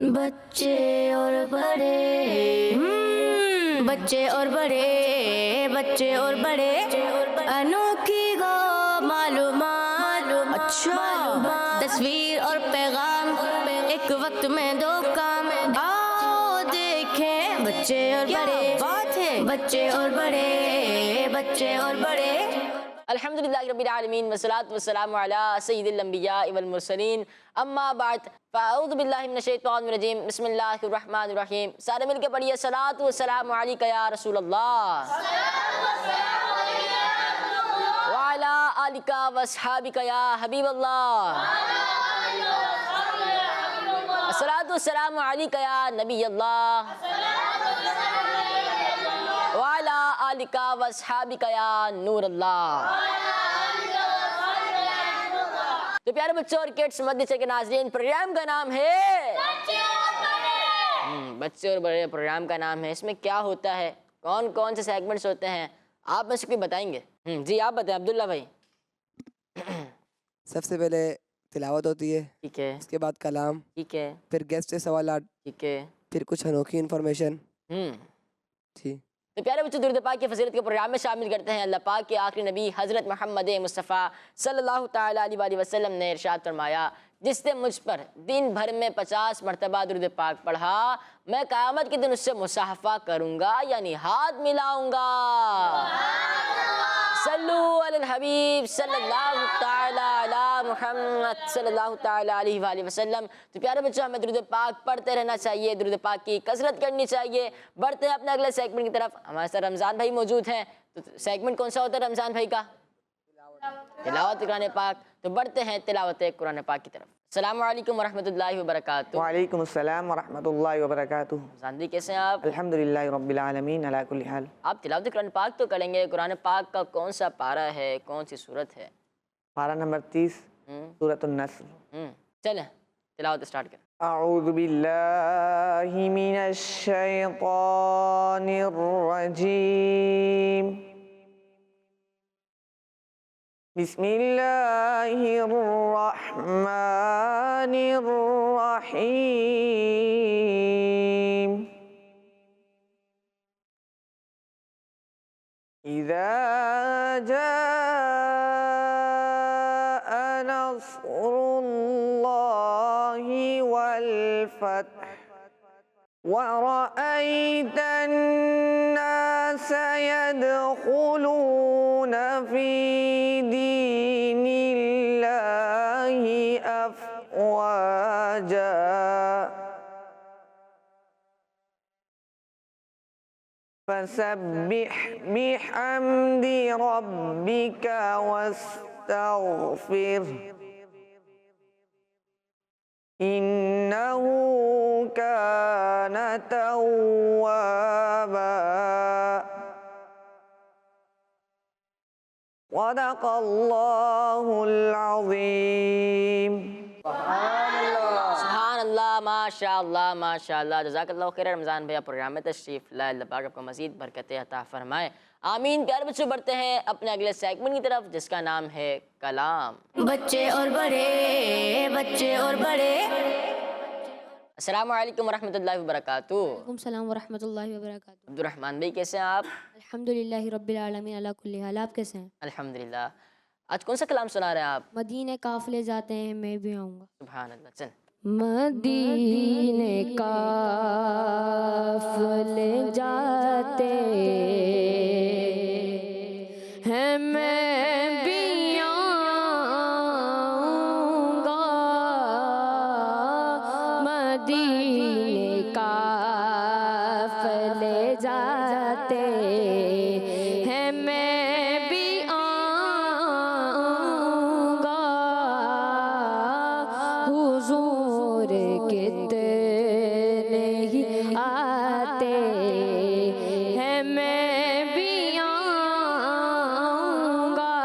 بچے اور بڑے بچے اور بڑے بچے اور بڑے انوکھی گو معلومات اچھا تصویر اور پیغام ایک وقت میں دو کام آؤ دیکھیں بچے اور بڑے بات ہے بچے اور بڑے بچے اور بڑے الحمدللہ رب العالمین والصلاة والسلام علی سید الانبیاء والمرسلین اما بعد فاعوذ باللہ من الشیطان الرجیم بسم اللہ الرحمن الرحیم سارے مل کے پڑھیے صلاۃ والسلام علیکہ یا رسول اللہ وعلی آلکہ واصحابکہ یا حبیب اللہ الصلاۃ والسلام علیکہ یا نبی اللہ وعلی آلکہ واصحابکہ یا نور اللہ۔ تو پیارے بچوں اور کڈس مدرسے کے ناظرین، پروگرام کا نام ہے بچے اور بڑے پروگرام کا نام ہے۔ اس میں کیا ہوتا ہے، کون کون سے سیگمنٹس ہوتے ہیں، آپ میں سے کوئی بتائیں گے؟ جی آپ بتائیں عبداللہ بھائی۔ سب سے پہلے تلاوت ہوتی ہے، ٹھیک ہے، اس کے بعد کلام، ٹھیک ہے، پھر گیسٹ سوالات، ٹھیک ہے، پھر کچھ انوکھی انفارمیشن۔ جی تو پیارے بچوں، درود پاک کی فضیلت کے پروگرام میں شامل کرتے ہیں۔ اللہ پاک کے آخری نبی حضرت محمد مصطفیٰ صلی اللہ تعالیٰ علیہ وآلہ وسلم نے ارشاد فرمایا، جس نے مجھ پر دن بھر میں 50 مرتبہ درود پاک پڑھا، میں قیامت کے دن اس سے مصافحہ کروں گا، یعنی ہاتھ ملاؤں گا۔ صلو علی الحبیب صلی اللہ تعالیٰ علی محمد صلی اللہ تعالیٰ علیہ وآلہ وسلم۔ تو پیارے بچوں، ہمیں درود پاک پڑھتے رہنا چاہیے، درود پاک کی کثرت کرنی چاہیے۔ بڑھتے ہیں اپنے اگلے سیگمنٹ کی طرف۔ ہمارے ساتھ رمضان بھائی موجود ہیں، تو سیگمنٹ کون سا ہوتا ہے رمضان بھائی کا؟ تلاوت قرآن پاک۔ تو بڑھتے ہیں تلاوت قرآن پاک کی طرف۔ السلام علیکم ورحمۃ اللہ وبرکاتہ۔ وعلیکم السلام ورحمۃ اللہ وبرکاتہ۔ رمضان بھائی کیسے ہیں آپ؟ الحمدللہ رب العالمین علی کل حال۔ آپ تلاوت قرآن پاک تو کریں گے، قرآن پاک کا کون سا پارہ ہے، کون سی سورت ہے؟ پارہ نمبر 30، سورۃ النصر۔ چلیں تلاوت اسٹارٹ کریں۔ اعوذ باللہ من الشیطان الرجیم، بسم اللہ الرحمن الرحیم۔ اذا جاء نصر اللہ والفتح ورأيت الناس يدخلون في دين الله أفواجا فسبح بحمد ربك واستغفره إنه كان توابا صدق اللہ العظیم۔ سبحان اللہ، ماشاء اللہ ماشاء اللہ، جزاک اللہ خیر۔ رمضان بھیا پروگرام میں تشریف لائے، اللہ پاک آپ کو مزید برکتیں عطا فرمائے، آمین۔ پیارے بچوں، بڑھتے ہیں اپنے اگلے سیگمنٹ کی طرف جس کا نام ہے کلام۔ بچے اور بڑے بچے اور بڑے السلام علیکم ورحمۃ اللہ وبرکاتہ۔ وعلیکم السلام ورحمۃ اللہ وبرکاتہ۔ عبدالرحمن بھائی کیسے ہیں آپ؟ الحمدللہ رب العالمین علی کل حال، آپ کیسے ہیں؟ الحمدللہ۔ آج کون سا کلام سنا رہے ہیں آپ؟ مدینے قافلے جاتے ہیں میں بھی آؤں گا۔ سبحان اللہ، چل۔ مدینے قافلے جاتے ہیں میں بھی آؤں گا، مدینے قافلے جاتے ہیں میں بھی آؤں گا، حضور کتنے ہی آتے ہیں میں بھی آؤں گا،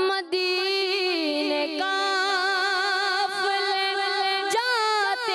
مدینے قافلے جاتے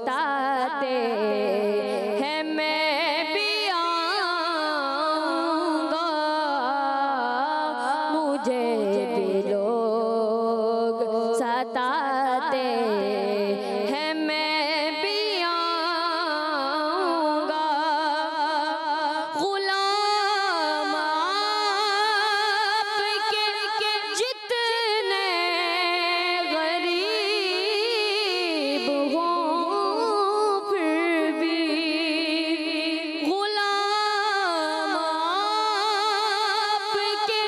ستاتے ہیں میں بھی آؤں گا مجھے بھی لوگ ستاتے ہیں میں بھی آؤں گا غلام آپ کے جتنے غریب ہوں پھر بھی غلام آپ کے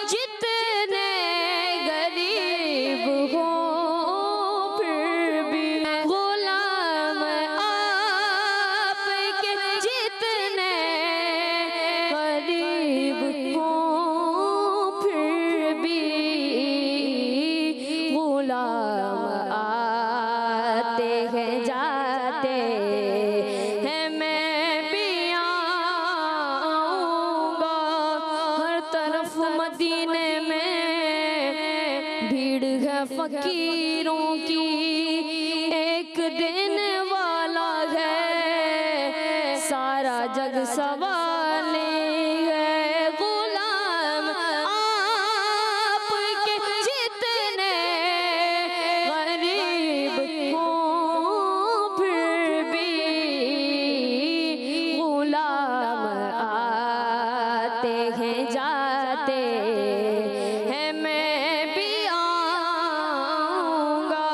جتنے غریب ہوں پھر بھی غلام آپ کے جتنے غریب ہوں پھر بھی غلام آتے ہیں جاتے ہیں میں بھی آؤں گا ہر طرف مدینے میں بھیڑ ہے فقیروں کی ایک دینے والا ہے سارا جگ سوالی ہے غلام آپ کے جتنے غریب ہوں پھر بھی غلام آتے ہیں جاتے ہیں میں بھی آؤں گا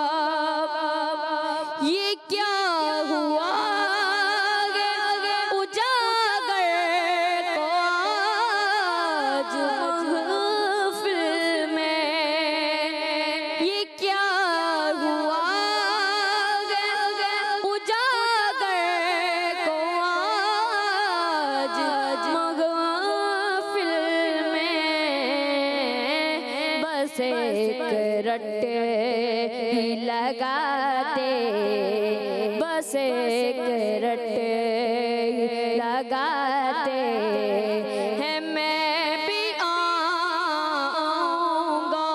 یہ کیا ہوا اجاگر کو آج محفل میں یہ کیا ہوا اجاگر کو آج محفل میں بس ایک رٹے ہی لگاتے بس ایک رٹے ہی لگاتے ہیں میں بھی آؤں گا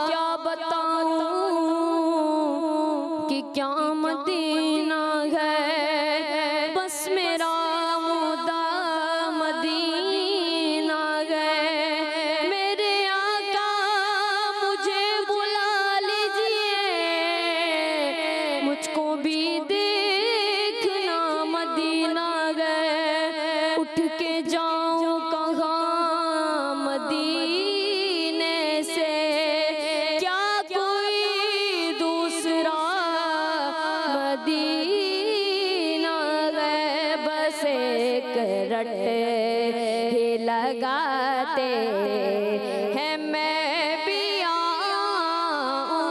کیا بتاؤں کہ کیا مدینہ ہے بس میرا مدہ مدینہ ہے میرے آقا مجھے بلا لیجئے مجھ کو بھی دیکھنا مدینہ ہے اٹھ کے جاؤں کہاں مدینے سے کیا کوئی دوسرا مدینہ ہے بس ایک رٹے ہی لگاتے ہیں میں بھی آؤں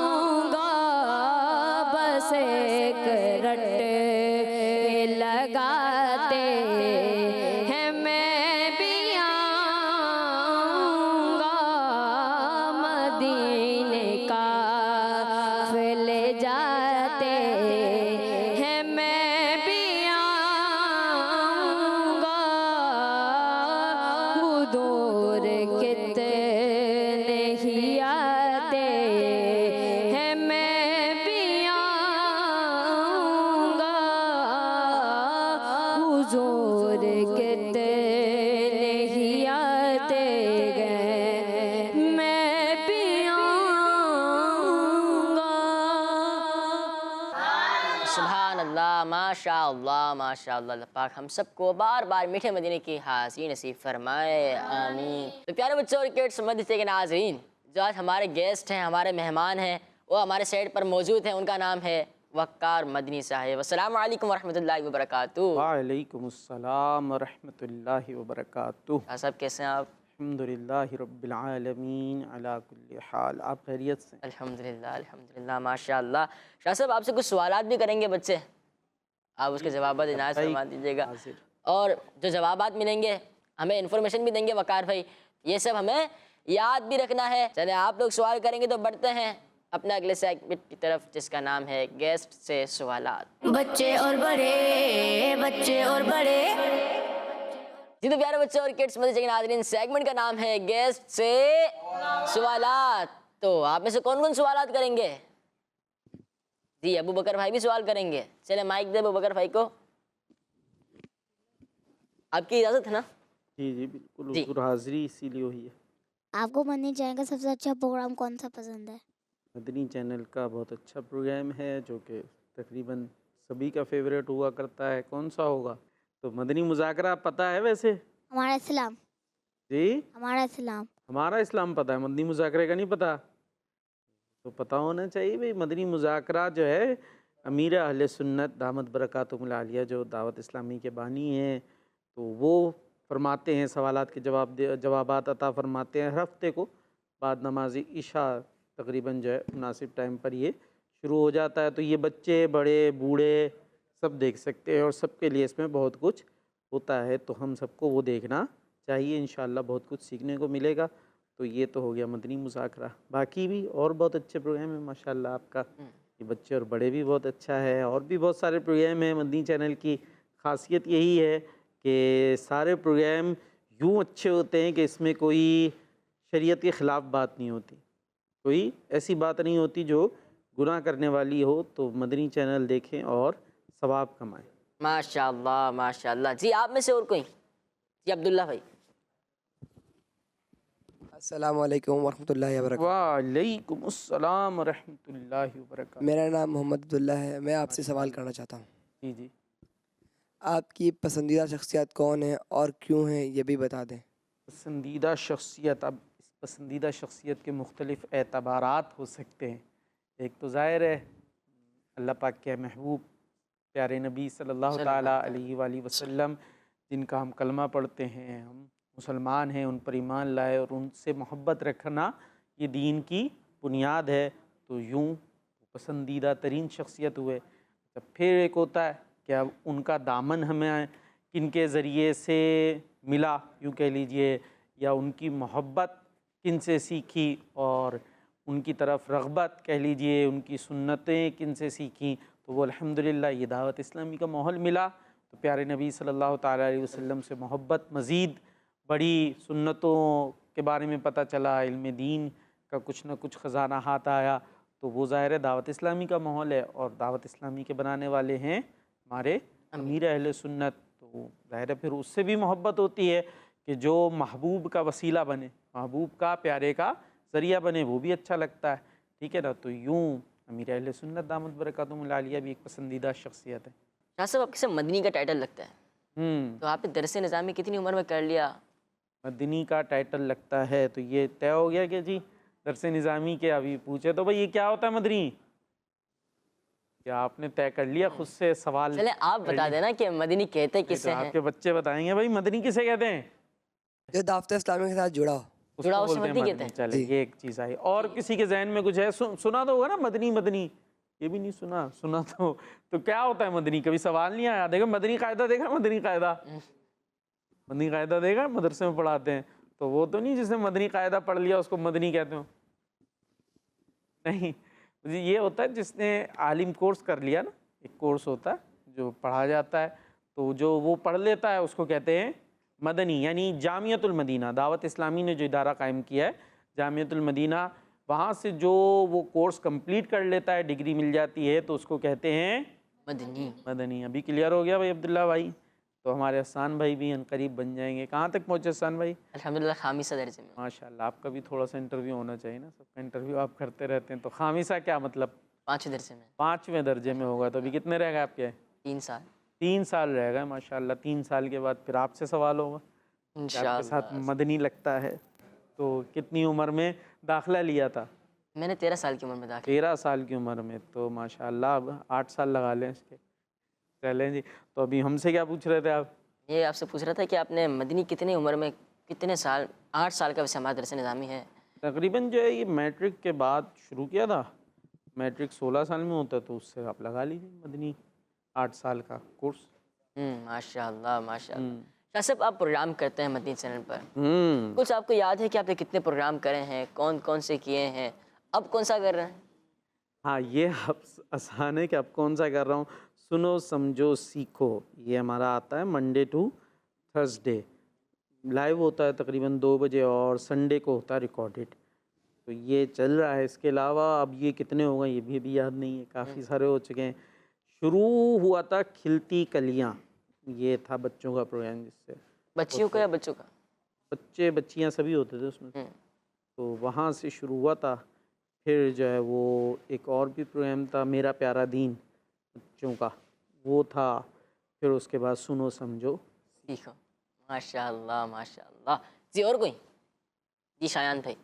گا بس ایک رٹے ہی لگاتے ہیں میں بھی آؤں گا مدینے کا لے جاتے ہیں میں بھی آؤں گا حضور کتنے ہی آتے ہیں میں بھی آؤں گا حضور کتنے ہی آتے گئے میں بھی آؤں گا سبحان اللہ ماشاء اللہ ماشاء اللہ اللہ پاک ہم سب کو بار بار میٹھے مدینے کی حاضری نصیب فرمائے آمین تو پیارے بچوں اور کڈس مدرسے کے ناظرین جو آج ہمارے گیسٹ ہیں ہمارے مہمان ہیں وہ ہمارے سیٹ پر موجود ہیں ان کا نام ہے وقار مدنی صاحب السلام علیکم ورحمۃ اللہ وبرکاتہ وعلیکم السلام ورحمۃ اللہ وبرکاتہ سب کیسے ہیں آپ الحمدللہ رب العالمین علی کل حال آپ خیریت سے الحمدللہ ماشاء اللہ شاہ صاحب آپ سے کچھ سوالات بھی کریں گے بچے آپ اس کے جوابات عنایت فرما دیجیے گا اور جو جوابات ملیں گے ہمیں انفارمیشن بھی دیں گے وقار بھائی یہ سب ہمیں یاد بھی رکھنا ہے چلیں آپ لوگ سوال کریں گے تو بڑھتے ہیں اپنے اگلے سیگمنٹ کی طرف جس کا نام ہے گیسٹ سے سوالات بچے اور بڑے جی تو پیارے بچے اور کڈس مدرسے کے ناظرین سیگمنٹ کا نام ہے گیسٹ سے سوالات تو آپ میں سے کون کون سوالات کریں گے جی ابو بکر بھائی بھی سوال کریں گے. چلے مائک دے ابو بکر بھائی کو. آپ کی اجازت ہے نا؟ جی جی بالکل، جی. حضور حاضری اسی لیے ہوئی ہے. آپ کو مدنی چینل کا سب سے اچھا پروگرام کون سا پسند ہے؟ مدنی چینل کا بہت اچھا پروگرام ہے جو کہ تقریباً سبھی کا فیوریٹ ہوا کرتا ہے. کون سا ہوگا؟ تو مدنی مذاکرہ پتہ ہے ویسے؟ ہمارا اسلام. جی ہمارا اسلام. ہمارا اسلام پتہ ہے، مدنی مذاکرے کا نہیں پتہ. تو پتہ ہونا چاہیے بھئی. مدنی مذاکرہ جو ہے امیر اہل سنت دامت برکاتہم العالیہ جو دعوت اسلامی کے بانی ہیں، تو وہ فرماتے ہیں، سوالات کے جوابات عطا فرماتے ہیں ہر ہفتے کو بعد نماز عشاء تقریباً جو ہے مناسب ٹائم پر یہ شروع ہو جاتا ہے. تو یہ بچے بڑے بوڑھے سب دیکھ سکتے ہیں اور سب کے لیے اس میں بہت کچھ ہوتا ہے. تو ہم سب کو وہ دیکھنا چاہیے، انشاءاللہ بہت کچھ سیکھنے کو ملے گا. تو یہ تو ہو گیا مدنی مذاکرہ. باقی بھی اور بہت اچھے پروگرام ہیں ماشاءاللہ آپ کا. یہ بچے اور بڑے بھی بہت اچھا ہے، اور بھی بہت سارے پروگرام ہیں. مدنی چینل کی خاصیت یہی ہے کہ سارے پروگرام یوں اچھے ہوتے ہیں کہ اس میں کوئی شریعت کے خلاف بات نہیں ہوتی، کوئی ایسی بات نہیں ہوتی جو گناہ کرنے والی ہو. تو مدنی چینل دیکھیں اور ثواب کمائیں. ماشاءاللہ ماشاءاللہ. جی آپ میں سے اور کوئی؟ جی عبداللہ بھائی. السلام علیکم ورحمۃ اللہ وبرکاتہ. وعلیکم السلام ورحمۃ اللہ وبرکاتہ. میرا نام محمد عبداللہ ہے. میں آپ سے سوال کرنا چاہتا ہوں. جی جی. آپ کی پسندیدہ شخصیت کون ہے اور کیوں ہیں یہ بھی بتا دیں. پسندیدہ شخصیت، اب اس پسندیدہ شخصیت کے مختلف اعتبارات ہو سکتے ہیں. ایک تو ظاہر ہے اللہ پاک کے محبوب پیارے نبی صلی اللہ تعالیٰ علیہ وآلہ وسلم، جن کا ہم کلمہ پڑھتے ہیں، ہم مسلمان ہیں، ان پر ایمان لائے اور ان سے محبت رکھنا یہ دین کی بنیاد ہے. تو یوں پسندیدہ ترین شخصیت ہوئے. پھر ایک ہوتا ہے کہ اب ان کا دامن ہمیں کن کے ذریعے سے ملا یوں کہہ لیجئے، یا ان کی محبت کن سے سیکھی اور ان کی طرف رغبت کہہ لیجئے، ان کی سنتیں کن سے سیکھیں. تو وہ الحمدللہ یہ دعوت اسلامی کا ماحول ملا. تو پیارے نبی صلی اللہ تعالیٰ علیہ وسلم سے محبت، مزید بڑی سنتوں کے بارے میں پتہ چلا، علم دین کا کچھ نہ کچھ خزانہ ہاتھ آیا. تو وہ ظاہر ہے دعوت اسلامی کا ماحول ہے، اور دعوت اسلامی کے بنانے والے ہیں ہمارے امیر اہل سنت. تو ظاہر ہے پھر اس سے بھی محبت ہوتی ہے کہ جو محبوب کا وسیلہ بنے، محبوب کا پیارے کا ذریعہ بنے، وہ بھی اچھا لگتا ہے. ٹھیک ہے نا. تو یوں امیر اہل سنت دامت برکاتہم العالیہ بھی ایک پسندیدہ شخصیت ہے. شاہ صاحب آپ کسے مدنی کا ٹائٹل لگتا ہے، تو آپ نے درس نظامی کتنی عمر میں کر لیا؟ مدنی کا ٹائٹل لگتا ہے تو یہ طے ہو گیا کہ جی درس نظامی کے ابھی پوچھے تو بھئی یہ کیا ہوتا ہے مدنی؟ کیا آپ نے طے کر لیا خود سے سوال؟ چلیں آپ بتا دینا کہ مدنی کہتے کسے ہیں. آپ کے بچے بتائیں گے بھئی مدنی کسے کہتے ہیں؟ جو دعوت اسلامی کے ساتھ جڑا ہو. جڑا اسے مدنی کہتے ہیں. چلے یہ ایک چیز آئی. اور کسی کے ذہن میں کچھ ہے؟ سنا تو ہوگا نا مدنی مدنی، یہ بھی نہیں سنا. سنا تو کیا ہوتا ہے مدنی؟ کبھی سوال نہیں آیا؟ دیکھا مدنی قاعدہ، دیکھا مدنی قاعدہ، مدنی قاعدہ دیکھا مدرسے میں پڑھاتے ہیں. تو وہ تو نہیں جس نے مدنی قاعدہ پڑھ لیا اس کو مدنی کہتے ہو، نہیں. یہ ہوتا ہے جس نے عالم کورس کر لیا نا، ایک کورس ہوتا ہے جو پڑھا جاتا ہے، تو جو وہ پڑھ لیتا ہے اس کو کہتے ہیں مدنی. یعنی جامعۃ المدینہ، دعوت اسلامی نے جو ادارہ قائم کیا ہے جامعۃ المدینہ، وہاں سے جو وہ کورس کمپلیٹ کر لیتا ہے، ڈگری مل جاتی ہے، تو اس کو کہتے ہیں مدنی. مدنی. ابھی کلیئر ہو گیا بھائی عبداللہ بھائی؟ تو ہمارے احسان بھائی بھی عنقریب بن جائیں گے. کہاں تک پہنچے احسان بھائی؟ الحمدللہ خامسہ درجے میں. ماشاءاللہ. آپ کا بھی تھوڑا سا انٹرویو ہونا چاہیے نا، سب کا انٹرویو آپ کرتے رہتے ہیں. تو خامسہ کیا مطلب؟ 5 درجے میں. 5ویں درجے میں ہوگا. تو ابھی کتنے رہ گئے آپ کے؟ 3 سال. 3 سال رہ گئے ماشاءاللہ. 3 سال کے بعد پھر آپ سے سوال ہوگا کہ آپ کے ساتھ مدنی لگتا ہے. تو کتنی عمر میں داخلہ لیا تھا؟ میں نے 13 سال کی عمر میں داخلہ. 13 سال کی عمر میں. تو ماشاءاللہ اب 8 سال لگا لیں اس کے. چلیں جی. تو ابھی ہم سے کیا پوچھ رہے تھے آپ؟ یہ آپ سے پوچھ رہا تھا کہ آپ نے مدنی کتنی عمر میں، کتنے سال؟ 8 سال کا ویسے ہمارا درس نظامی ہے. تقریباً جو ہے یہ میٹرک کے بعد شروع کیا تھا. میٹرک 16 سال میں ہوتا ہے، تو اس سے آپ لگا لیجیے مدنی 8 سال کا کورس. ماشاءاللہ ماشاءاللہ. شاہ صاحب آپ پروگرام کرتے ہیں مدنی چینل پر، ہوں کچھ آپ کو یاد ہے کہ آپ نے کتنے پروگرام کرے ہیں، کون کون سے کیے ہیں، اب کون سا کر رہے ہیں؟ ہاں یہ اب آسان ہے کہ اب کون سا کر رہا ہوں. سنو سمجھو سیکھو، یہ ہمارا آتا ہے منڈے ٹو تھرسڈے، لائیو ہوتا ہے تقریباً 2 بجے، اور سنڈے کو ہوتا ہے ریکارڈڈ. تو یہ چل رہا ہے. اس کے علاوہ اب یہ کتنے ہو گئے یہ بھی ابھی یاد نہیں ہے, کافی سارے ہو چکے ہیں. شروع ہوا تھا کھلتی کلیاں, یہ تھا بچوں کا پروگرام, جس سے بچیوں کا یا بچوں کا؟ بچے بچیاں سبھی ہوتے تھے اس میں. تو وہاں سے شروع ہوا تھا. پھر جو ہے وہ ایک اور بھی پروگرام تھا میرا پیارا دین بچوں کا, وہ تھا. پھر اس کے بعد سنو سمجھو. سیکھو. ماشاء اللہ ماشاء اللہ. جی اور کوئی؟ جی شایان بھائی.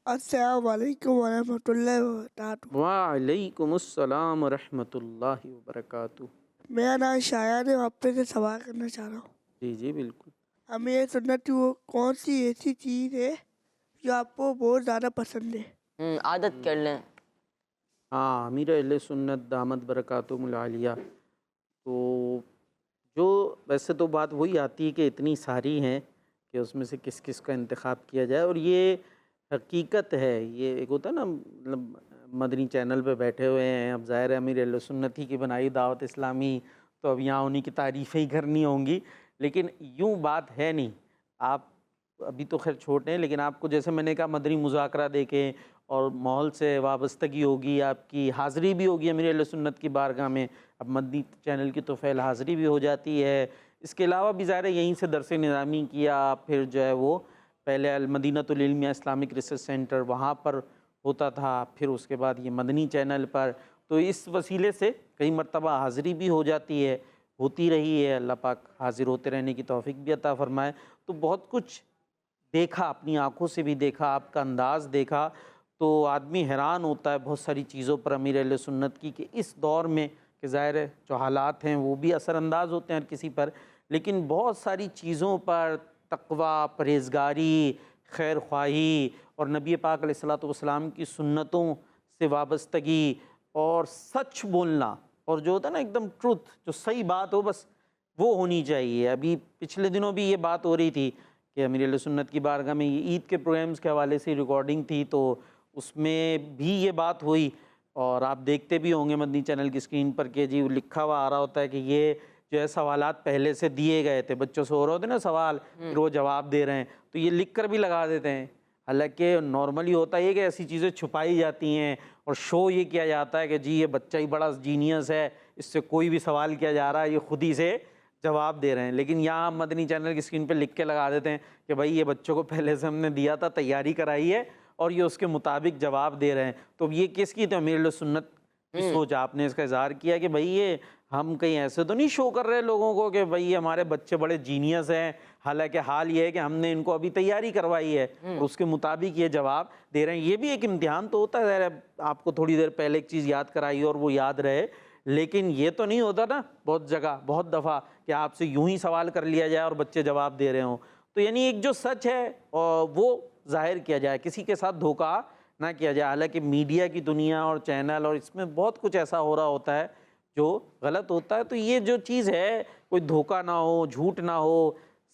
السلام علیکم ورحمۃ اللہ وبرکاتہ. وعلیکم السلام ورحمۃ اللہ وبرکاتہ. میرا نام شایان ہے, آپ سے سوال کرنا چاہ رہا ہوں. جی جی بالکل. ہمیں یہ سننا کہ وہ کون سی ایسی چیز ہے جو آپ کو بہت زیادہ پسند ہے؟ عادت کر لیں. ہاں, امیر اہل سنت دامت برکاتہم العالیہ. تو جو ویسے تو بات وہی آتی ہے کہ اتنی ساری ہیں کہ اس میں سے کس کس کا انتخاب کیا جائے. اور یہ حقیقت ہے, یہ ایک ہوتا ہے نا, مطلب مدنی چینل پہ بیٹھے ہوئے ہیں, اب ظاہر ہے امیر اہل سنت ہی کی بنائی دعوت اسلامی, تو اب یہاں انہی کی تعریفیں ہی کرنی ہوں گی. لیکن یوں بات ہے نہیں. آپ ابھی تو خیر چھوٹے ہیں, لیکن آپ کو جیسے میں نے کہا مدنی مذاکرہ دیکھیں اور ماحول سے وابستگی ہوگی, آپ کی حاضری بھی ہوگی امیر اہل سنت کی بارگاہ میں. اب مدنی چینل کی تو فعل حاضری بھی ہو جاتی ہے. اس کے علاوہ بھی ظاہر ہے یہیں سے درس نظامی کیا, پھر جو ہے وہ پہلے المدینۃ العلمیہ اسلامک ریسرچ سینٹر وہاں پر ہوتا تھا, پھر اس کے بعد یہ مدنی چینل پر. تو اس وسیلے سے کئی مرتبہ حاضری بھی ہو جاتی ہے, ہوتی رہی ہے. اللہ پاک حاضر ہوتے رہنے کی توفیق بھی عطا فرمائے. تو بہت کچھ دیکھا, اپنی آنکھوں سے بھی دیکھا, آپ کا انداز دیکھا, تو آدمی حیران ہوتا ہے بہت ساری چیزوں پر امیر اہل سنت کی, کہ اس دور میں کہ ظاہر ہے جو حالات ہیں وہ بھی اثر انداز ہوتے ہیں ہر کسی پر, لیکن بہت ساری چیزوں پر تقویٰ, پرہیزگاری, خیر خواہی اور نبی پاک علیہ الصلوۃ والسلام کی سنتوں سے وابستگی اور سچ بولنا, اور جو ہوتا ہے نا ایک دم ٹروتھ, جو صحیح بات ہو بس وہ ہونی چاہیے. ابھی پچھلے دنوں بھی یہ بات ہو رہی تھی کہ امیر اہل سنت کی بارگاہ میں یہ عید کے پروگرامز کے حوالے سے ریکارڈنگ تھی, تو اس میں بھی یہ بات ہوئی. اور آپ دیکھتے بھی ہوں گے مدنی چینل کی اسکرین پر کہ جی لکھا ہوا آ رہا ہوتا ہے کہ یہ جو ہے سوالات پہلے سے دیے گئے تھے, بچوں سے ہو رہے ہوتے نا سوال, پھر وہ جواب دے رہے ہیں, تو یہ لکھ کر بھی لگا دیتے ہیں. حالانکہ نارملی ہوتا ہے کہ ایسی چیزیں چھپائی جاتی ہیں اور شو یہ کیا جاتا ہے کہ جی یہ بچہ ہی بڑا جینیس ہے, اس سے کوئی بھی سوال کیا جا رہا ہے یہ خود ہی سے جواب دے رہے ہیں. لیکن یہاں مدنی چینل کی اسکرین پہ لکھ کے لگا دیتے ہیں کہ بھائی یہ بچوں کو پہلے سے ہم نے دیا تھا, تیاری کرائی ہے, اور یہ اس کے مطابق جواب دے رہے ہیں. تو یہ کس کی تو امیر اہل سنت کی سوچ, آپ نے اس کا اظہار کیا کہ بھائی یہ ہم کہیں ایسے تو نہیں شو کر رہے لوگوں کو کہ بھئی ہمارے بچے بڑے جینیس ہیں, حالانکہ حال یہ ہے کہ ہم نے ان کو ابھی تیاری کروائی ہے اور اس کے مطابق یہ جواب دے رہے ہیں. یہ بھی ایک امتحان تو ہوتا ہے, آپ کو تھوڑی دیر پہلے ایک چیز یاد کرائی اور وہ یاد رہے, لیکن یہ تو نہیں ہوتا نا بہت جگہ بہت دفعہ کہ آپ سے یوں ہی سوال کر لیا جائے اور بچے جواب دے رہے ہوں. تو یعنی ایک جو سچ ہے وہ ظاہر کیا جائے, کسی کے ساتھ دھوکہ نہ کیا جائے. حالانکہ میڈیا کی دنیا اور چینل اور اس میں بہت کچھ ایسا ہو رہا ہوتا ہے جو غلط ہوتا ہے. تو یہ جو چیز ہے, کوئی دھوکہ نہ ہو, جھوٹ نہ ہو,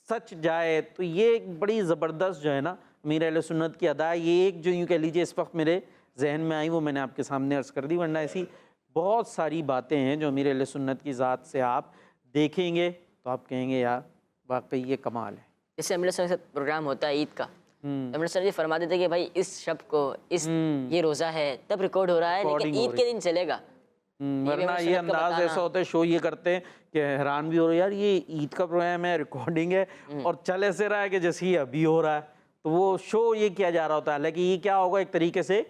سچ جائے, تو یہ ایک بڑی زبردست جو ہے نا امیر اہل سنت کی ادا ہے. یہ ایک جو یوں کہہ لیجیے اس وقت میرے ذہن میں آئی وہ میں نے آپ کے سامنے عرض کر دی, ورنہ ایسی بہت ساری باتیں ہیں جو امیر اہل سنت کی ذات سے آپ دیکھیں گے تو آپ کہیں گے یار واقعی یہ کمال ہے. جیسے امیر صاحب کے ساتھ پروگرام ہوتا ہے عید کا, امیر صاحب جی فرماتے تھے کہ بھائی اس شب کو یہ روزہ ہے تب ریکارڈ ہو رہا ہے, لیکن عید کے دن چلے گا. ورنہ یہ انداز ایسا ہوتا ہے, شو یہ کرتے ہیں کہ حیران بھی ہو رہا ہے یار یہ عید کا پروگرام ہے, ریکارڈنگ ہے, اور چل ایسے رہا ہے کہ جیسے یہ ابھی ہو رہا ہے. تو وہ شو یہ کیا جا رہا ہوتا ہے, حالانکہ یہ کیا ہوگا ایک طریقے سے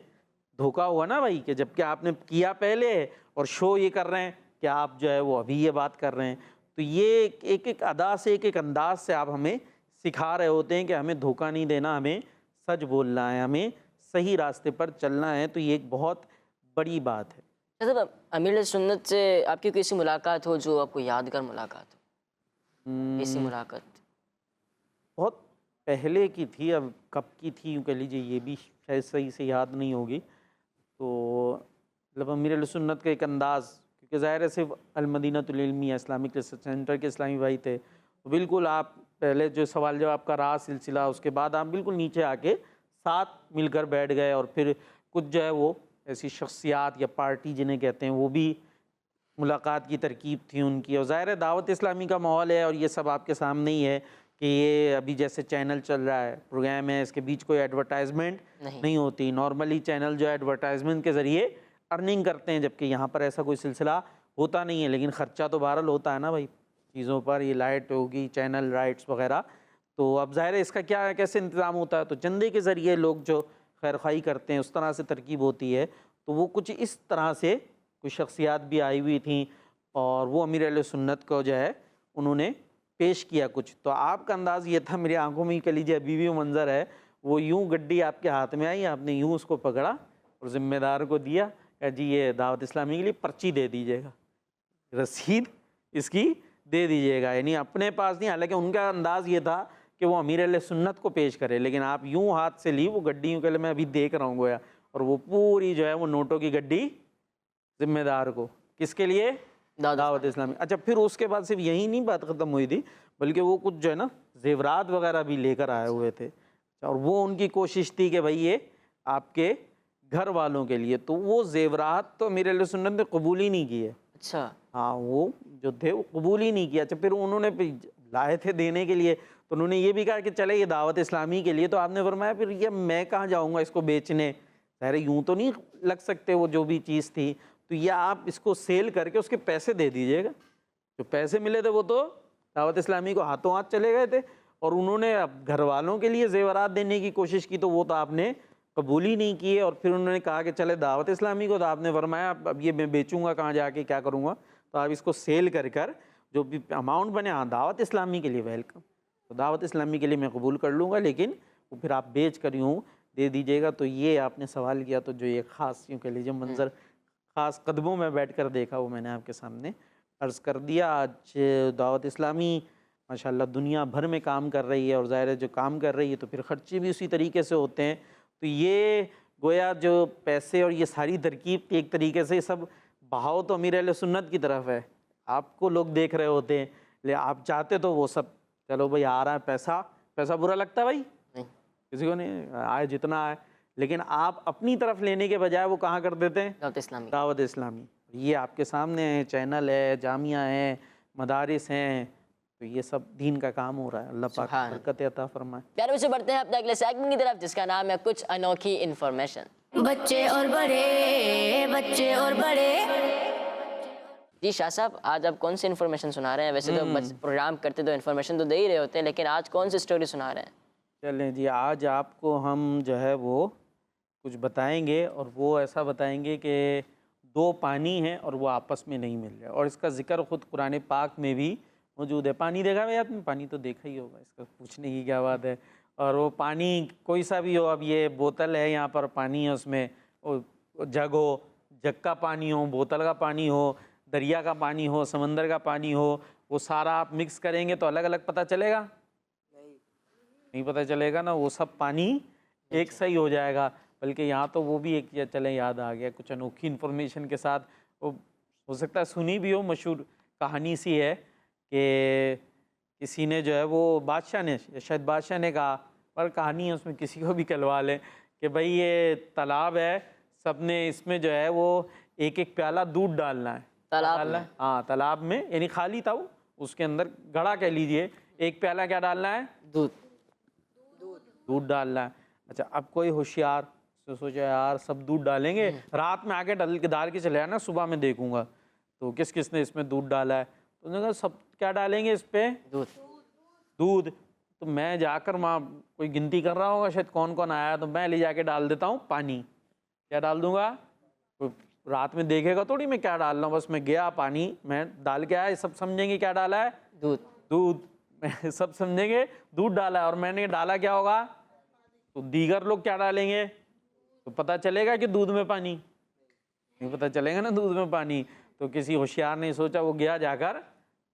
دھوکہ ہوا نا بھائی, کہ جب کہ آپ نے کیا پہلے اور شو یہ کر رہے ہیں کہ آپ جو ہے وہ ابھی یہ بات کر رہے ہیں. تو یہ ایک ایک ادا سے ایک ایک انداز سے آپ ہمیں سکھا رہے ہوتے ہیں کہ ہمیں دھوکہ نہیں دینا, ہمیں سچ بولنا ہے, ہمیں صحیح راستے پر چلنا ہے. تو یہ ایک بہت بڑی بات ہے. صاحب امیر علیہ سنت سے آپ کی کوئی ایسی ملاقات ہو جو آپ کو یادگار ملاقات ہو, ایسی ملاقات؟ بہت پہلے کی تھی, اب کب کی تھی یوں کہہ لیجیے یہ بھی شاید صحیح سے یاد نہیں ہوگی. تو مطلب امیر علیہ سنت کا ایک انداز, کیونکہ ظاہر ہے صرف المدینۃ العلمیہ اسلامک ریسرچ سینٹر کے اسلامی بھائی تھے, تو بالکل آپ پہلے جو سوال جواب کا رہا سلسلہ, اس کے بعد آپ بالکل نیچے آ کے ساتھ مل کر بیٹھ گئے, اور پھر کچھ جو ہے وہ ایسی شخصیات یا پارٹی جنہیں کہتے ہیں وہ بھی ملاقات کی ترکیب تھی ان کی. اور ظاہر ہے دعوت اسلامی کا ماحول ہے اور یہ سب آپ کے سامنے ہی ہے کہ یہ ابھی جیسے چینل چل رہا ہے، پروگرام ہے، اس کے بیچ کوئی ایڈورٹائزمنٹ نہیں ہوتی. نارملی چینل جو ہے ایڈورٹائزمنٹ کے ذریعے ارننگ کرتے ہیں، جبکہ یہاں پر ایسا کوئی سلسلہ ہوتا نہیں ہے. لیکن خرچہ تو بہرحال ہوتا ہے نا بھائی چیزوں پر، یہ لائٹ ہوگی، چینل رائٹس وغیرہ. تو اب ظاہر ہے اس کا کیا کیسے انتظام ہوتا ہے، تو چندے کے ذریعے لوگ جو خیر خواہی کرتے ہیں اس طرح سے ترکیب ہوتی ہے. تو وہ کچھ اس طرح سے کچھ شخصیات بھی آئی ہوئی تھیں اور وہ امیر اہل سنت کو جو ہے انہوں نے پیش کیا کچھ. تو آپ کا انداز یہ تھا، میری آنکھوں میں کہہ لیجیے ابھی بھی وہ منظر ہے، وہ یوں گڈی آپ کے ہاتھ میں آئی، آپ نے یوں اس کو پکڑا اور ذمہ دار کو دیا کہ جی یہ دعوت اسلامی کے لیے پرچی دے دیجیے گا، رسید اس کی دے دیجیے گا. یعنی اپنے پاس نہیں، حالانکہ ان کا انداز یہ تھا کہ وہ امیر اہل سنت کو پیش کرے، لیکن آپ یوں ہاتھ سے لی وہ گڈی، یوں کہ میں ابھی دیکھ رہا ہوں گویا، اور وہ پوری جو ہے وہ نوٹوں کی گڈی ذمہ دار کو، کس کے لیے؟ دعوت اسلامی. اچھا پھر اس کے بعد صرف یہی نہیں بات ختم ہوئی تھی، بلکہ وہ کچھ جو ہے نا زیورات وغیرہ بھی لے کر آئے ہوئے تھے، اور وہ ان کی کوشش تھی کہ بھائی یہ آپ کے گھر والوں کے لیے. تو وہ زیورات تو امیر اہل سنت نے قبول ہی نہیں کیے. اچھا ہاں وہ جو تھے وہ قبول ہی نہیں کیا. اچھا پھر انہوں نے لائے تھے دینے کے لیے، تو انہوں نے یہ بھی کہا کہ چلے یہ دعوت اسلامی کے لیے. تو آپ نے فرمایا پھر یہ میں کہاں جاؤں گا اس کو بیچنے، ظاہر یوں تو نہیں لگ سکتے وہ جو بھی چیز تھی، تو یہ آپ اس کو سیل کر کے اس کے پیسے دے دیجیے گا. جو پیسے ملے تھے وہ تو دعوت اسلامی کو ہاتھوں ہاتھ چلے گئے تھے، اور انہوں نے اب گھر والوں کے لیے زیورات دینے کی کوشش کی تو وہ تو آپ نے قبول ہی نہیں کیے. اور پھر انہوں نے کہا کہ چلے دعوت اسلامی کو، تو آپ نے فرمایا اب یہ میں بیچوں گا کہاں جا کے، کیا کروں گا، تو آپ اس کو سیل کر جو بھی اماؤنٹ بنے، ہاں دعوت اسلامی کے لیے ویلکم، تو دعوت اسلامی کے لیے میں قبول کر لوں گا، لیکن وہ پھر آپ بیچ کر یوں دے دیجیے گا. تو یہ آپ نے سوال کیا، تو جو یہ خاص یوں کہہ لیجیے منظر خاص قدموں میں بیٹھ کر دیکھا وہ میں نے آپ کے سامنے عرض کر دیا. آج دعوت اسلامی ماشاءاللہ دنیا بھر میں کام کر رہی ہے، اور ظاہر ہے جو کام کر رہی ہے تو پھر خرچے بھی اسی طریقے سے ہوتے ہیں. تو یہ گویا جو پیسے اور یہ ساری ترکیب ایک طریقے سے سب بہاؤ تو امیر اہل سنت کی طرف ہے. آپ کو لوگ دیکھ رہے ہوتے ہیں، لے آپ چاہتے تو وہ سب چلو بھائی آ رہا ہے پیسہ برا لگتا ہے بھائی؟ نہیں، کسی کو نہیں، آئے جتنا آئے، لیکن آپ اپنی طرف لینے کے بجائے وہ کہاں کر دیتے ہیں؟ دعوت اسلامی. دعوت اسلامی. یہ آپ کے سامنے ہے، چینل ہے، جامعہ ہیں، مدارس ہیں، تو یہ سب دین کا کام ہو رہا ہے. اللہ پاک برکت عطا فرمائے. پیارے بچے بڑھتے ہیں اپنے اگلے سیگمنٹ کی طرف، جس کا نام ہے کچھ انوکھی انفارمیشن. بچے اور بڑے، بچے اور بڑے. جی شاہ صاحب، آج آپ کون سی انفارمیشن سنا رہے ہیں؟ ویسے تو پروگرام کرتے تو انفارمیشن تو دے ہی رہے ہوتے ہیں، لیکن آج کون سی سٹوری سنا رہے ہیں؟ چلیں جی، آج آپ کو ہم جو ہے وہ کچھ بتائیں گے، اور وہ ایسا بتائیں گے کہ دو پانی ہیں اور وہ آپس میں نہیں مل رہے، اور اس کا ذکر خود قرآن پاک میں بھی موجود ہے. پانی دیکھا ہے آپ نے؟ پانی تو دیکھا ہی ہوگا، اس کا پوچھنے کی کیا بات ہے. اور وہ پانی کوئی سا بھی ہو، اب یہ بوتل ہے یہاں پر پانی ہے، اس میں جگ ہو، جگ کا پانی ہو، بوتل کا پانی ہو، دریا کا پانی ہو، سمندر کا پانی ہو، وہ سارا آپ مکس کریں گے تو الگ الگ پتہ چلے گا؟ نہیں پتہ چلے گا نا، وہ سب پانی ایک سا ہی ہو جائے گا. بلکہ یہاں تو وہ بھی ایک چلیں یاد آ گیا کچھ انوکھی انفارمیشن کے ساتھ، وہ ہو سکتا ہے سنی بھی ہو، مشہور کہانی سی ہے کہ کسی نے جو ہے وہ بادشاہ نے، شاید بادشاہ نے کہا، پر کہانی ہے اس میں کسی کو بھی کلوا لیں، کہ بھئی یہ تالاب ہے، سب نے اس میں جو ہے وہ ایک ایک پیالہ دودھ ڈالنا ہے. تالاب میں؟ ہاں تالاب میں، یعنی خالی تھا وہ، اس کے اندر گھڑا کہہ لیجئے، ایک پیالہ کیا ڈالنا ہے؟ دودھ ڈالنا ہے. اچھا اب کوئی ہوشیار سوچا یار سب دودھ ڈالیں گے، رات میں آ کے ڈال کے چلے آنا، صبح میں دیکھوں گا تو کس کس نے اس میں دودھ ڈالا ہے. تو انہوں نے کہا سب کیا ڈالیں گے اس پہ؟ دودھ. تو میں جا کر وہاں کوئی گنتی کر رہا ہوگا شاید کون کون آیا، تو میں لے جا کے ڈال دیتا ہوں پانی. کیا ڈال دوں گا؟ رات میں دیکھے گا تھوڑی میں کیا ڈال رہا ہوں، بس میں گیا پانی میں ڈال کے آیا، سب سمجھیں گے کیا ڈالا ہے؟ دودھ. سب سمجھیں گے دودھ ڈالا ہے، اور میں نے ڈالا کیا ہوگا؟ تو دیگر لوگ کیا ڈالیں گے؟ تو پتہ چلے گا کہ دودھ میں پانی نہیں، پتہ چلے گا نا دودھ میں پانی. تو کسی ہوشیار نے سوچا، وہ گیا جا کر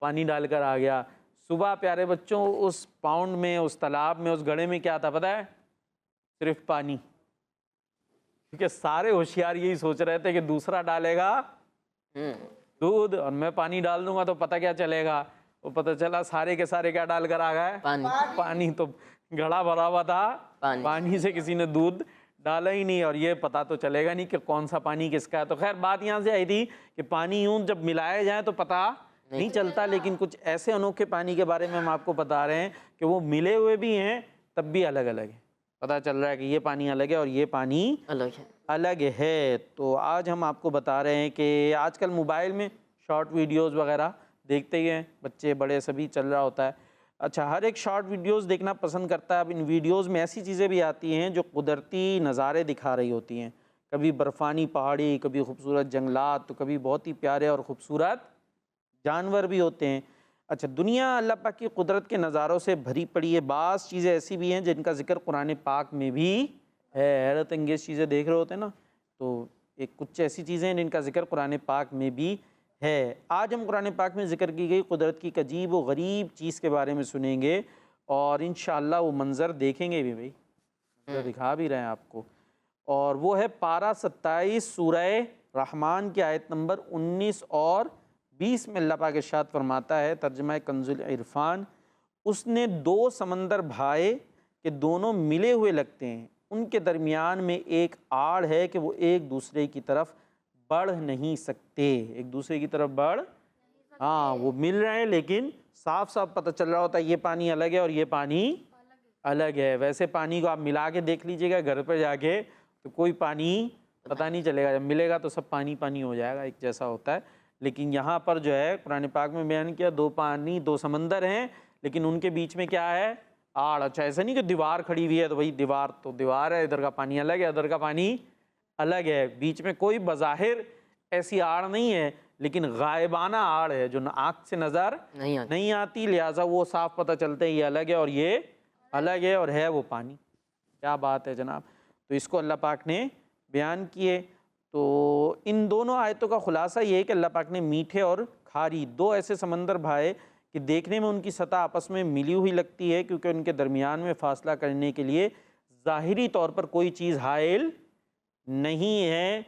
پانی ڈال کر آ گیا. صبح پیارے بچوں اس پاؤنڈ میں، اس تالاب میں، اس گڑھے میں کیا تھا پتہ ہے؟ صرف پانی. کیونکہ سارے ہوشیار یہی سوچ رہے تھے کہ دوسرا ڈالے گا دودھ اور میں پانی ڈال دوں گا تو پتہ کیا چلے گا. وہ پتہ چلا سارے کے سارے کیا ڈال کر آ گئے؟ پانی. تو گھڑا بھرا ہوا تھا پانی سے، کسی نے دودھ ڈالا ہی نہیں، اور یہ پتہ تو چلے گا نہیں کہ کون سا پانی کس کا ہے. تو خیر بات یہاں سے آئی تھی کہ پانی یوں جب ملائے جائیں تو پتہ نہیں چلتا، لیکن کچھ ایسے انوکھے پانی کے بارے میں ہم آپ کو بتا رہے ہیں کہ وہ ملے ہوئے بھی ہیں تب بھی الگ الگ ہے. پتہ چل رہا ہے کہ یہ پانی الگ ہے اور یہ پانی الگ ہے. تو آج ہم آپ کو بتا رہے ہیں کہ آج کل موبائل میں شارٹ ویڈیوز وغیرہ دیکھتے ہی ہیں، بچے بڑے سبھی چل رہا ہوتا ہے. اچھا، ہر ایک شارٹ ویڈیوز دیکھنا پسند کرتا ہے. اب ان ویڈیوز میں ایسی چیزیں بھی آتی ہیں جو قدرتی نظارے دکھا رہی ہوتی ہیں، کبھی برفانی پہاڑی، کبھی خوبصورت جنگلات، تو کبھی بہت ہی پیارے اور خوبصورت جانور بھی ہوتے ہیں. اچھا، دنیا اللہ پاک کی قدرت کے نظاروں سے بھری پڑی ہے. بعض چیزیں ایسی بھی ہیں جن کا ذکر قرآن پاک میں بھی ہے. حیرت انگیز چیزیں دیکھ رہے ہوتے ہیں نا، تو کچھ ایسی چیزیں ہیں جن کا ذکر قرآن پاک میں بھی ہے. آج ہم قرآن پاک میں ذکر کی گئی قدرت کی ایک عجیب و غریب چیز کے بارے میں سنیں گے، اور انشاءاللہ وہ منظر دیکھیں گے بھی. بھائی منظر دکھا بھی رہے ہیں آپ کو، اور وہ ہے پارہ 27 سورہ رحمان کی آیت نمبر 19 اور 20 میں. اللہ پاک ارشاد فرماتا ہے، ترجمہ کنز العرفان: اس نے 2 سمندر بھائے کہ دونوں ملے ہوئے لگتے ہیں، ان کے درمیان میں ایک آڑ ہے کہ وہ ایک دوسرے کی طرف بڑھ نہیں سکتے. ایک دوسرے کی طرف وہ مل رہے ہیں لیکن صاف صاف پتہ چل رہا ہوتا ہے یہ پانی الگ ہے اور یہ پانی الگ ہے. ویسے پانی کو آپ ملا کے دیکھ لیجئے گا گھر پہ جا کے تو کوئی پانی پتہ نہیں چلے گا، جب ملے گا تو سب پانی پانی ہو جائے گا، ایک جیسا ہوتا ہے. لیکن یہاں پر جو ہے قرآن پاک میں بیان کیا 2 پانی 2 سمندر ہیں، لیکن ان کے بیچ میں کیا ہے؟ آڑ. اچھا، ایسا نہیں کہ دیوار کھڑی ہوئی ہے تو بھائی دیوار تو دیوار ہے، ادھر کا پانی الگ ہے ادھر کا پانی الگ ہے. بیچ میں کوئی بظاہر ایسی آڑ نہیں ہے، لیکن غائبانہ آڑ ہے جو آنکھ سے نظر نہیں آتی، لہٰذا وہ صاف پتہ چلتے ہیں یہ الگ ہے اور یہ الگ ہے، اور ہے وہ پانی. کیا بات ہے جناب. تو اس کو اللہ پاک نے بیان کیے. تو ان دونوں آیتوں کا خلاصہ یہ ہے کہ اللہ پاک نے میٹھے اور کھاری 2 ایسے سمندر بھائے کہ دیکھنے میں ان کی سطح آپس میں ملی ہوئی لگتی ہے، کیونکہ ان کے درمیان میں فاصلہ کرنے کے لیے ظاہری طور پر کوئی چیز حائل نہیں ہے،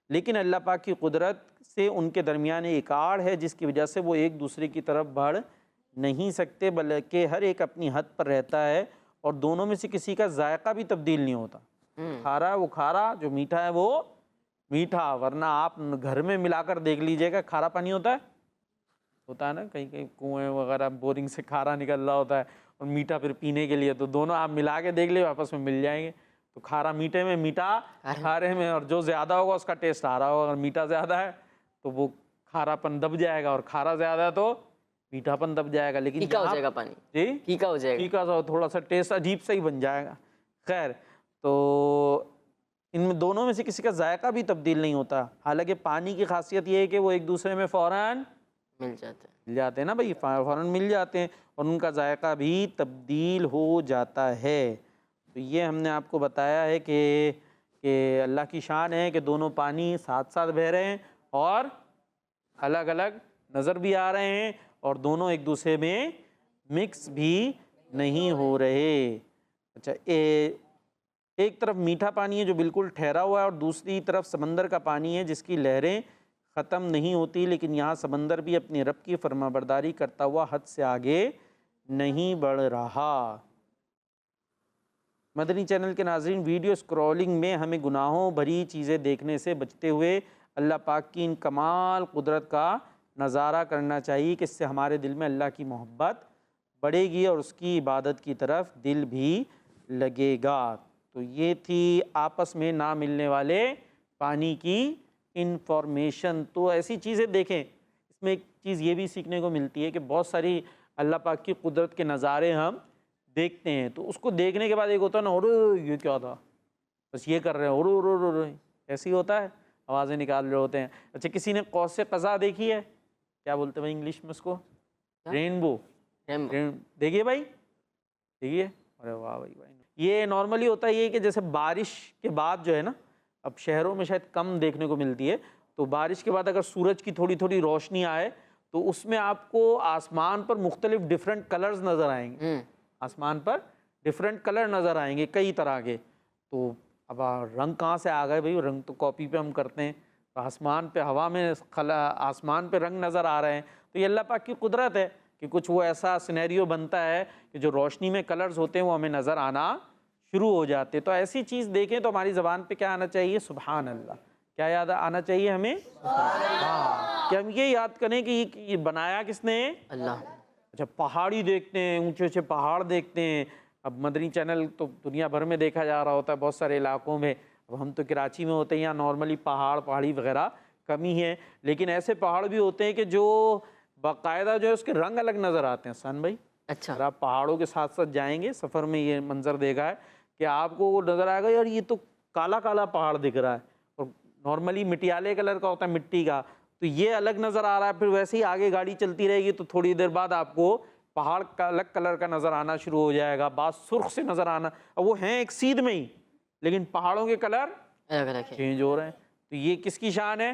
لیکن اللہ پاک کی قدرت سے ان کے درمیان ایک آڑ ہے جس کی وجہ سے وہ ایک دوسرے کی طرف بڑھ نہیں سکتے، بلکہ ہر ایک اپنی حد پر رہتا ہے، اور دونوں میں سے کسی کا ذائقہ بھی تبدیل نہیں ہوتا. کھارا ہے وہ کھارا، جو میٹھا ہے وہ میٹھا. ورنہ آپ گھر میں ملا کر دیکھ لیجئے گا، کھارا پانی ہوتا ہے نا، کہیں کہیں کنویں وغیرہ بورنگ سے کھارا نکل رہا ہوتا ہے اور میٹھا پھر پینے کے لیے، تو دونوں آپ ملا کے دیکھ لیں آپس میں مل جائیں گے. تو کھارا میٹھے میں، میٹھا کھارے میں، اور جو زیادہ ہوگا اس کا ٹیسٹ آ رہا ہوگا. اگر میٹھا زیادہ ہے تو وہ کھارا پن دب جائے گا، اور کھارا زیادہ ہے تو میٹھا پن دب جائے گا. لیکن پھیکا ہو جائے گا پانی، جی پھیکا ہو جائے گا، پھیکا سا تھوڑا سا ٹیسٹ عجیب سا ہی بن جائے گا. خیر، تو ان میں دونوں میں سے کسی کا ذائقہ بھی تبدیل نہیں ہوتا. حالانکہ پانی کی خاصیت یہ ہے کہ وہ ایک دوسرے میں فوراً مل مل جاتے ہیں نا بھائی، فوراً مل جاتے ہیں، اور ان کا ذائقہ بھی تبدیل ہو جاتا ہے. تو یہ ہم نے آپ کو بتایا ہے کہ اللہ کی شان ہے کہ دونوں پانی ساتھ ساتھ بہہ رہے ہیں اور الگ الگ نظر بھی آ رہے ہیں، اور دونوں ایک دوسرے میں مکس بھی نہیں ہو رہے. اچھا، ایک طرف میٹھا پانی ہے جو بالکل ٹھہرا ہوا ہے، اور دوسری طرف سمندر کا پانی ہے جس کی لہریں ختم نہیں ہوتی. لیکن یہاں سمندر بھی اپنے رب کی فرما برداری کرتا ہوا حد سے آگے نہیں بڑھ رہا. مدنی چینل کے ناظرین، ویڈیو اسکرولنگ میں ہمیں گناہوں بھری چیزیں دیکھنے سے بچتے ہوئے اللہ پاک کی ان کمال قدرت کا نظارہ کرنا چاہیے کہ اس سے ہمارے دل میں اللہ کی محبت بڑھے گی اور اس کی عبادت کی طرف دل بھی لگے گا. تو یہ تھی آپس میں نہ ملنے والے پانی کی انفارمیشن. تو ایسی چیزیں دیکھیں، اس میں ایک چیز یہ بھی سیکھنے کو ملتی ہے کہ بہت ساری اللہ پاک کی قدرت کے نظارے ہم دیکھتے ہیں، تو اس کو دیکھنے کے بعد ایک ہوتا ہے نا، اور یہ کیا تھا، بس یہ کر رہے ہیں، اور ایسے ہی ہوتا ہے، آوازیں نکال رہے ہوتے ہیں. اچھا، کسی نے قوس قزح دیکھی ہے؟ کیا بولتے ہیں بھائی انگلش میں اس کو؟ رینبو. دیکھیے بھائی، دیکھیے. ارے واہ بھائی بھائی. یہ نارملی ہوتا ہے یہ کہ جیسے بارش کے بعد جو ہے نا، اب شہروں میں شاید کم دیکھنے کو ملتی ہے، تو بارش کے بعد اگر سورج کی تھوڑی تھوڑی روشنی آئے تو اس میں آپ کو آسمان پر مختلف ڈیفرنٹ کلرز نظر آئیں گے. آسمان پر ڈیفرنٹ کلر نظر آئیں گے کئی طرح کے. تو اب رنگ کہاں سے آ گئے بھائی؟ رنگ تو کاپی پہ ہم کرتے ہیں، آسمان پہ ہوا میں آسمان پہ رنگ نظر آ رہے ہیں. تو یہ اللہ پاک کی قدرت ہے کہ کچھ وہ ایسا سینیریو بنتا ہے کہ جو روشنی میں کلرز ہوتے ہیں وہ ہمیں نظر آنا شروع ہو جاتے. تو ایسی چیز دیکھیں تو ہماری زبان پہ کیا آنا چاہیے؟ سبحان اللہ. کیا یاد آنا چاہیے ہمیں؟ ہاں. کہ ہم یہ یاد کریں کہ یہ بنایا کس نے؟ اللہ۔ اچھا پہاڑی دیکھتے ہیں، اونچے اونچے پہاڑ دیکھتے ہیں. اب مدنی چینل تو دنیا بھر میں دیکھا جا رہا ہوتا ہے بہت سارے علاقوں میں. اب ہم تو کراچی میں ہوتے ہیں، یہاں نارملی پہاڑی وغیرہ کمی ہے، لیکن ایسے پہاڑ بھی ہوتے ہیں کہ جو باقاعدہ جو ہے اس کے رنگ الگ نظر آتے ہیں. سن بھائی اچھا، اگر آپ پہاڑوں کے ساتھ ساتھ جائیں گے سفر میں، یہ منظر دیکھا ہے کہ آپ کو وہ نظر آئے گا یار یہ تو کالا کالا پہاڑ دکھ رہا ہے، اور نارملی مٹیالے کلر کا ہوتا ہے مٹی کا، تو یہ الگ نظر آ رہا ہے. پھر ویسے ہی آگے گاڑی چلتی رہے گی تو تھوڑی دیر بعد آپ کو پہاڑ کا الگ کلر کا نظر آنا شروع ہو جائے گا، بعض سرخ سے نظر آنا. اب وہ ہیں ایک سیدھ میں ہی، لیکن پہاڑوں کے کلر الگ الگ ہے۔ چینج ہو رہے ہیں. تو یہ کس کی شان ہے؟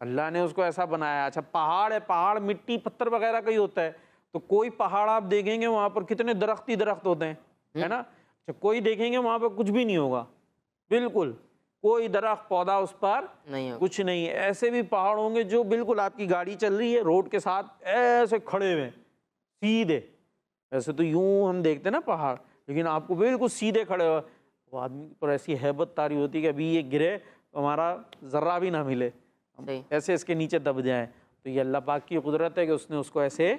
اللہ نے اس کو ایسا بنایا. اچھا پہاڑ ہے، پہاڑ مٹی پتھر وغیرہ کا ہی ہوتا ہے، تو کوئی پہاڑ آپ دیکھیں گے وہاں پر کتنے درخت ہی درخت ہوتے ہیں، ہے نا. اچھا کوئی دیکھیں گے وہاں پہ کچھ بھی نہیں ہوگا، بالکل کوئی درخت پودا اس پر نہیں ہوگا۔ کچھ نہیں. ایسے بھی پہاڑ ہوں گے جو بالکل آپ کی گاڑی چل رہی ہے روڈ کے ساتھ ایسے کھڑے ہوئے سیدھے. ایسے تو یوں ہم دیکھتے ہیں نا پہاڑ، لیکن آپ کو بالکل سیدھے کھڑے ہوئے. وہ آدمی پر ایسی ہیبت طاری ہوتی ہے کہ ابھی یہ گرے تو ہمارا ذرہ بھی نہ ملے، ہم صحیح۔ ایسے اس کے نیچے دب جائیں. تو یہ اللہ پاک کی قدرت ہے کہ اس نے اس کو ایسے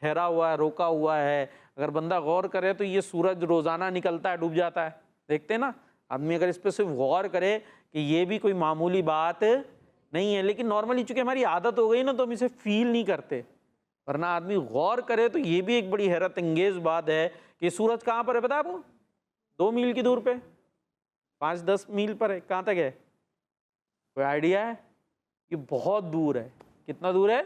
ٹھہرا ہوا ہے، روکا ہوا ہے. اگر بندہ غور کرے تو یہ سورج روزانہ نکلتا ہے ڈوب جاتا ہے، دیکھتے ہیں نا. آدمی اگر اس پہ صرف غور کرے کہ یہ بھی کوئی معمولی بات نہیں ہے، لیکن نارملی چونکہ ہماری عادت ہو گئی نا تو ہم اسے فیل نہیں کرتے. ورنہ آدمی غور کرے تو یہ بھی ایک بڑی حیرت انگیز بات ہے کہ سورج کہاں پر ہے پتہ ہے آپ کو؟ 2 میل کی دور پہ، 5-10 میل پر ہے. کہاں تک ہے کوئی آئیڈیا ہے؟ یہ بہت دور ہے. کتنا دور ہے؟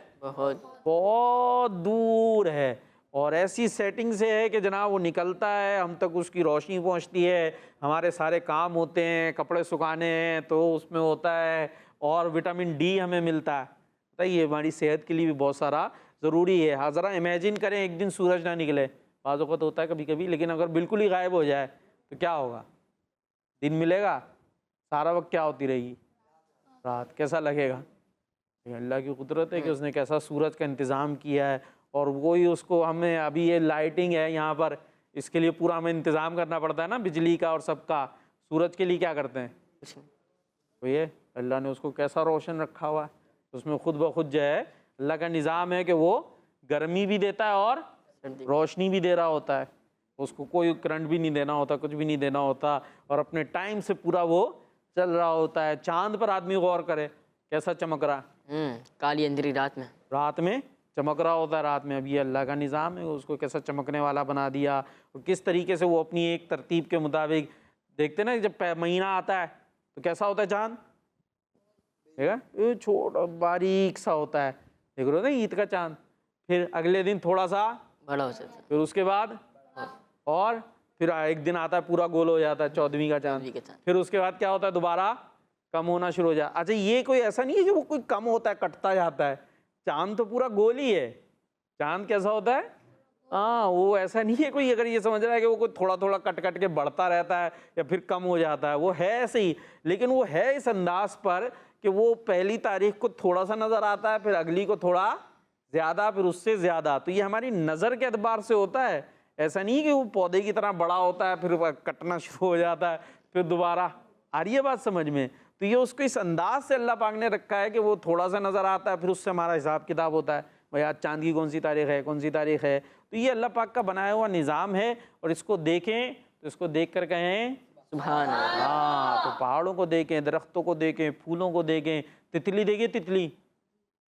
بہت دور ہے. اور ایسی سیٹنگ سے ہے کہ جناب وہ نکلتا ہے، ہم تک اس کی روشنی پہنچتی ہے، ہمارے سارے کام ہوتے ہیں، کپڑے سکھانے ہیں تو اس میں ہوتا ہے، اور وٹامن ڈی ہمیں ملتا ہے. پتہ یہ ہماری صحت کے لیے بھی بہت سارا ضروری ہے. ہاں ذرا امیجن کریں ایک دن سورج نہ نکلے، بعض اوقات ہوتا ہے کبھی کبھی، لیکن اگر بالکل ہی غائب ہو جائے تو کیا ہوگا؟ دن ملے گا، سارا وقت کیا ہوتی رہے گی؟ رات. کیسا لگے گا؟ اللہ کی قدرت ہے کہ اس نے کیسا سورج کا انتظام کیا ہے. اور وہی اس کو ہمیں ابھی یہ لائٹنگ ہے یہاں پر، اس کے لیے پورا ہمیں انتظام کرنا پڑتا ہے نا بجلی کا اور سب کا. سورج کے لیے کیا کرتے ہیں؟ تو یہ اللہ نے اس کو کیسا روشن رکھا ہوا ہے. اس میں خود بخود جو ہے اللہ کا نظام ہے کہ وہ گرمی بھی دیتا ہے اور روشنی بھی دے رہا ہوتا ہے. اس کو کوئی کرنٹ بھی نہیں دینا ہوتا، کچھ بھی نہیں دینا ہوتا، اور اپنے ٹائم سے پورا وہ چل رہا ہوتا ہے. چاند پر آدمی غور کرے کیسا چمک رہا ہے، کالی اندھیری رات میں چمک رہا ہوتا ہے رات میں. اب یہ اللہ کا نظام ہے، اس کو کیسا چمکنے والا بنا دیا، اور کس طریقے سے وہ اپنی ایک ترتیب کے مطابق. دیکھتے نا جب مہینہ آتا ہے تو کیسا ہوتا ہے چاند، یہ چھوٹا باریک سا ہوتا ہے، دیکھ رہے ہو نا عید کا چاند. پھر اگلے دن تھوڑا سا بڑا ہو جاتا پھر اس کے بعد اور پھر ایک دن آتا ہے پورا گول ہو جاتا ہے 14ویں کا چاند. پھر اس کے بعد کیا ہوتا ہے دوبارہ کم ہونا شروع ہو جاتا. اچھا یہ کوئی ایسا نہیں ہے کہ وہ کوئی کم ہوتا ہے کٹتا جاتا ہے، چاند تو پورا گول ہی ہے. چاند کیسا ہوتا ہے؟ ہاں وہ ایسا نہیں ہے کوئی اگر یہ سمجھ رہا ہے کہ وہ کوئی تھوڑا تھوڑا کٹ کٹ کے بڑھتا رہتا ہے یا پھر کم ہو جاتا ہے. وہ ہے ایسے ہی، لیکن وہ ہے اس انداز پر کہ وہ پہلی تاریخ کو تھوڑا سا نظر آتا ہے، پھر اگلی کو تھوڑا زیادہ، پھر اس سے زیادہ. تو یہ ہماری نظر کے اعتبار سے ہوتا ہے. ایسا نہیں کہ وہ پودے کی طرح بڑا ہوتا ہے پھر کٹنا شروع ہو جاتا ہے پھر دوبارہ. آ رہی ہے بات سمجھ میں؟ تو یہ اس کو اس انداز سے اللہ پاک نے رکھا ہے کہ وہ تھوڑا سا نظر آتا ہے، پھر اس سے ہمارا حساب کتاب ہوتا ہے. بھائی آج چاند کی کون سی تاریخ ہے، کون سی تاریخ ہے. تو یہ اللہ پاک کا بنایا ہوا نظام ہے، اور اس کو دیکھیں تو اس کو دیکھ کر کہیں سبحان اللہ. ہاں. تو پہاڑوں کو دیکھیں، درختوں کو دیکھیں، پھولوں کو دیکھیں. تتلی دیکھیں، تتلی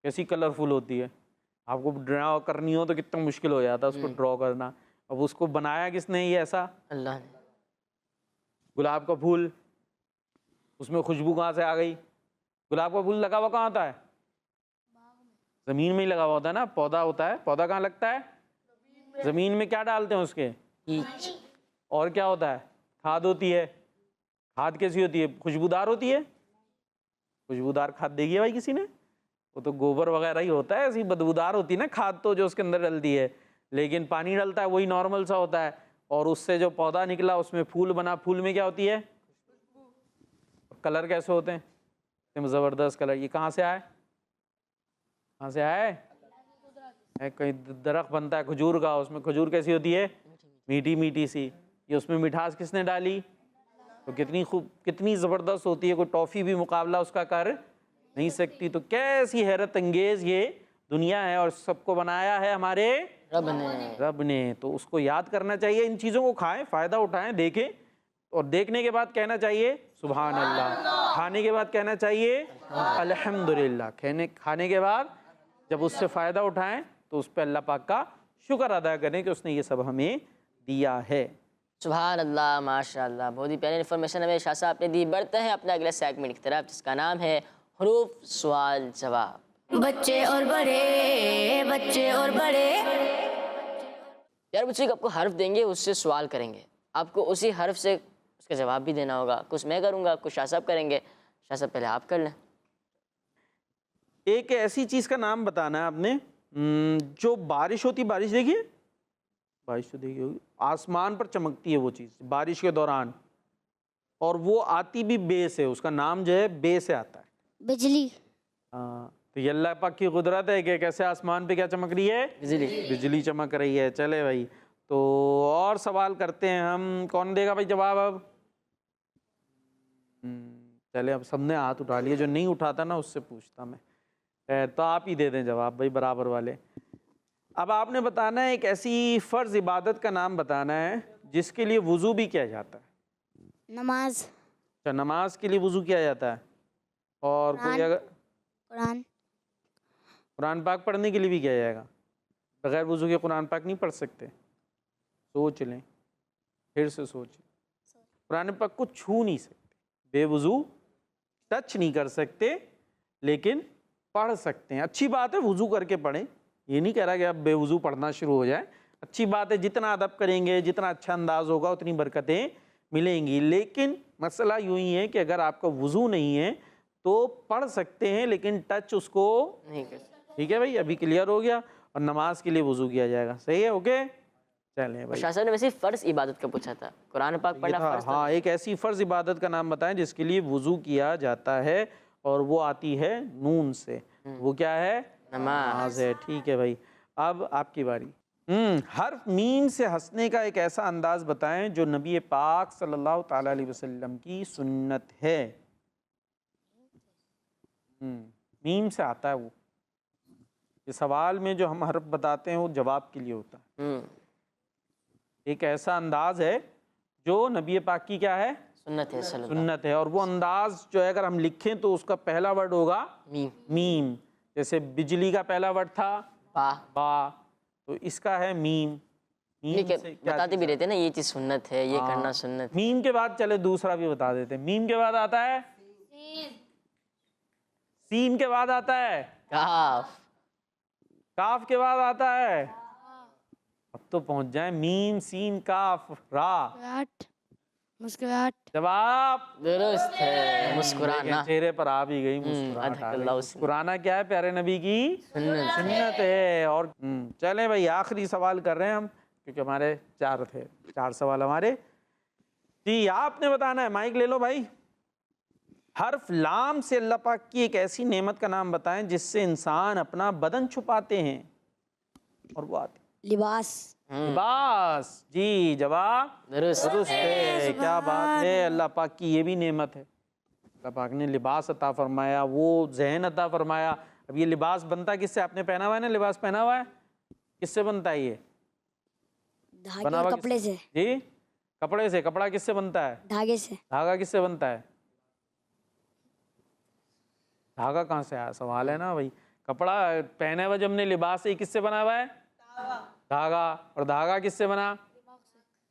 کیسی کلرفل ہوتی ہے. آپ کو ڈرا کرنی ہو تو کتنا مشکل ہو جاتا ہے اس کو ڈرا کرنا. اب اس کو بنایا کس نے یہ ایسا؟ اللہ نے. گلاب کا پھول، اس میں خوشبو کہاں سے آ گئی؟ گلاب کا پھول لگا ہوا کہاں ہوتا ہے؟ زمین میں ہی لگا ہوا ہوتا ہے نا. پودا ہوتا ہے، پودا کہاں لگتا ہے؟ زمین میں. کیا ڈالتے ہیں اس کے؟ اور کیا ہوتا ہے؟ کھاد ہوتی ہے. کھاد کیسی ہوتی ہے؟ خوشبودار ہوتی ہے. خوشبودار کھاد دے گی بھائی کسی نے؟ وہ تو گوبر وغیرہ ہی ہوتا ہے، ایسی بدبودار ہوتی ہے نا کھاد تو جو اس کے اندر ڈلتی ہے. لیکن پانی ڈلتا ہے وہی نارمل سا ہوتا ہے، اور اس سے جو پودا نکلا اس میں پھول بنا. پھول میں کیا ہوتی ہے؟ کلر کیسے ہوتے ہیں؟ زبردست کلر. یہ کہاں سے آئے؟ کہاں سے آئے؟ کہیں درخت بنتا ہے کھجور کا، اس میں کھجور کیسی ہوتی ہے؟ میٹھی میٹھی سی. یہ اس میں مٹھاس کس نے ڈالی؟ تو کتنی زبردست ہوتی ہے. کوئی ٹافی بھی مقابلہ اس کا کر نہیں سکتی. تو کیسی حیرت انگیز یہ دنیا ہے اور سب کو بنایا ہے ہمارے رب نے. تو اس کو یاد کرنا چاہیے. ان چیزوں کو کھائیں, فائدہ اٹھائیں, دیکھیں, اور دیکھنے کے بعد کہنا چاہیے سبحان اللہ. کھانے کے بعد کہنا چاہیے الحمدللہ. کھانے کے بعد جب اس سے فائدہ اٹھائیں تو اس پہ اللہ پاک کا شکر ادا کریں کہ اس نے یہ سب ہمیں دیا ہے. سبحان اللہ, ماشاء اللہ, بہت ہی پیاری انفارمیشن ہمیں شاہ صاحب نے دی. بڑھتے ہیں اپنے اگلے سیگمنٹ کی طرف جس کا نام ہے حروف سوال جواب. بچے اور بڑے, بچے اور بڑے. یار بچے آپ کو حرف دیں گے, اس سے سوال کریں گے, آپ کو اسی حرف سے اس کا جواب بھی دینا ہوگا. کچھ میں کروں گا, کچھ شاہ صاحب کریں گے. شاہ صاحب پہلے آپ کر لیں. ایک ایسی چیز کا نام بتانا ہے آپ نے جو بارش ہوتی, بارش دیکھیے, بارش تو دیکھیے ہوگی, آسمان پر چمکتی ہے وہ چیز بارش کے دوران, اور وہ آتی بھی بے سے, اس کا نام جو ہے بے سے آتا ہے. بجلی. ہاں, تو یہ اللہ پاک کی قدرت ہے کہ کیسے آسمان پہ کیا چمک رہی ہے, بجلی چمک رہی ہے. چلے بھائی, تو اور سوال کرتے ہیں ہم. کون دے گا بھائی جواب اب؟ چلے, اب سب نے ہاتھ اٹھا لیے, جو نہیں اٹھاتا نا اس سے پوچھتا میں. تو آپ ہی دے دیں جواب بھائی, برابر والے. اب آپ نے بتانا ہے ایک ایسی فرض عبادت کا نام بتانا ہے جس کے لیے وضو بھی کیا جاتا ہے. نماز. اچھا, نماز کے لیے وضو کیا جاتا ہے. اور کوئی اگر قرآن پاک پڑھنے کے لیے بھی کیا جائے گا. بغیر وضو کے قرآن پاک نہیں پڑھ سکتے. سوچ لیں, پھر سے سوچیں. قرآن پاک کو چھو نہیں سکتے, بے وضو ٹچ نہیں کر سکتے, لیکن پڑھ سکتے ہیں. اچھی بات ہے وضو کر کے پڑھیں, یہ نہیں کہہ رہا کہ اب بے وضو پڑھنا شروع ہو جائے. اچھی بات ہے, جتنا ادب کریں گے, جتنا اچھا انداز ہوگا, اتنی برکتیں ملیں گی. لیکن مسئلہ یوں ہی ہے کہ اگر آپ کا وضو نہیں ہے تو پڑھ سکتے ہیں, لیکن ٹچ اس کو نہیں کر سکتے. ٹھیک ہے بھائی, ابھی کلیئر ہو گیا. اور نماز کے لیے وضو کیا جائے گا. صحیح ہے, اوکے. چلیں بھائی, شاہ صاحب نے ویسے فرض عبادت کا پوچھا تھا, قرآن پاک پڑھنا فرض. ہاں, ایک ایسی فرض عبادت کا نام بتائیں جس کے لیے وضو کیا جاتا ہے اور وہ آتی ہے نون سے. وہ کیا ہے؟ نماز ہے. ٹھیک ہے بھائی, اب آپ کی باری. حرف میم سے ہنسنے کا ایک ایسا انداز بتائیں جو نبی پاک صلی اللہ تعالی علیہ وسلم کی سنت ہے. میم سے آتا ہے وہ. یہ سوال میں جو ہم حرف بتاتے ہیں وہ جواب کے لیے ہوتا ہے. ایک ایسا انداز ہے جو نبی پاک کی کیا ہے؟ سنت ہے. سنت ہے. اور وہ انداز جو ہے اگر ہم لکھیں تو اس کا پہلا ورڈ ہوگا میم. جیسے بجلی کا پہلا ورڈ تھا با, تو اس کا ہے میم. بتاتے بھی رہتے ہیں نا یہ چیز سنت ہے, یہ کرنا سنت. میم کے بعد چلے دوسرا بھی بتا دیتے ہیں. میم کے بعد آتا ہے سین کے بعد آتا ہے کاف. کاف کے بعد آتا ہے, اب تو پہنچ جائیں, میم سین کاف را. مسکراہٹ. جواب درست ہے, مسکرانا. چہرے پر آ بھی گئی مسکراہٹ. مسکرانا کیا ہے؟ پیارے نبی کی سنت ہے. اور چلیں بھائی, آخری سوال کر رہے ہیں ہم کیونکہ ہمارے 4 تھے, 4 سوال ہمارے. جی آپ نے بتانا ہے, مائک لے لو بھائی. حرف لام سے اللہ پاک کی ایک ایسی نعمت کا نام بتائیں جس سے انسان اپنا بدن چھپاتے ہیں اور وہ آتی. لباس. لباس. جی جواب درست ہے. کیا بات ہے, اللہ پاک کی یہ بھی نعمت ہے. اللہ پاک نے لباس عطا فرمایا, وہ ذہن عطا فرمایا. اب یہ لباس بنتا کس سے؟ آپ نے پہنا ہوا ہے نا, لباس پہنا ہوا ہے, کس سے بنتا ہے یہ؟ دھاگے اور کپڑے سے. جی کپڑے سے. کپڑا کس سے بنتا ہے؟ دھاگے سے. دھاگا کس سے بنتا ہے؟ دھاگا کہاں سے آیا سوال ہے نا بھائی. کپڑا پہنے ہوا جو ہم نے لباس سے, کس سے بنا ہوا ہے؟ دھاگا. اور دھاگا کس سے بنا؟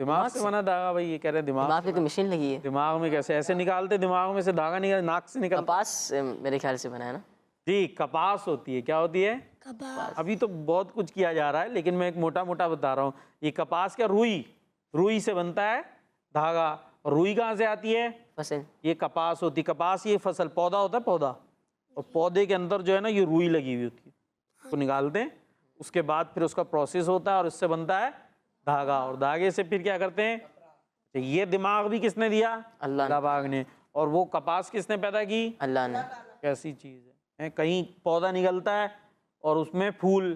دماغ سے بنا دھاگا. بھائی یہ کہہ رہے ہیں دماغ پہ تو مشین لگی ہے. دماغ میں کیسے ایسے نکالتے, دماغ میں سے دھاگا نکال, ناک سے نکال. کپاس میرے خیال سے بنا ہے نا. جی کپاس ہوتی ہے. کیا ہوتی ہے؟ ابھی تو بہت کچھ کیا جا رہا ہے لیکن میں ایک موٹا موٹا بتا رہا ہوں. یہ کپاس کیا؟ روئی. روئی سے بنتا ہے دھاگا. اور روئی کہاں سے آتی ہے؟ فصل. یہ کپاس ہوتی. کپاس یہ فصل پودا ہوتا ہے, پودا, اور پودے کے اندر جو ہے نا یہ روئی لگی ہوئی ہوتی ہے. اس کو نکالتے ہیں, اس کے بعد پھر اس کا پروسیس ہوتا ہے اور اس سے بنتا ہے دھاگا. اور دھاگے سے پھر کیا کرتے ہیں؟ یہ دماغ بھی کس نے دیا؟ اللہ پاک نے. اور وہ کپاس کس نے پیدا کی؟ اللہ نے. کیسی چیز ہے. کہیں پودا نکلتا ہے اور اس میں پھول,